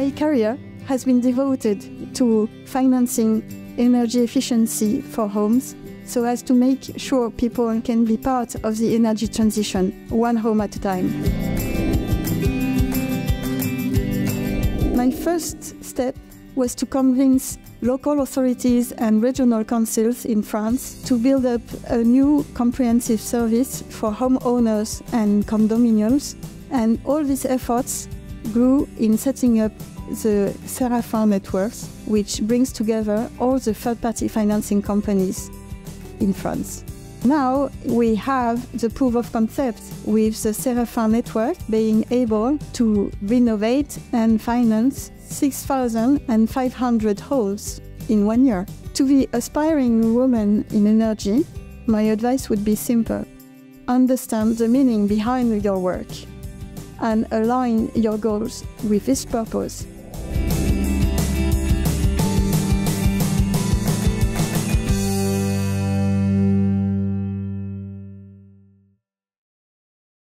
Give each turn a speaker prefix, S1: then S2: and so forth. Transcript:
S1: My career has been devoted to financing energy efficiency for homes so as to make sure people can be part of the energy transition, one home at a time. My first step was to convince local authorities and regional councils in France to build up a new comprehensive service for homeowners and condominiums, and all these efforts grew in setting up the Séraphin networks, which brings together all the third-party financing companies in France. Now we have the proof of concept with the Séraphin network being able to renovate and finance 6,500 homes in 1 year. To the aspiring woman in energy, my advice would be simple. Understand the meaning behind your work and align your goals with this purpose.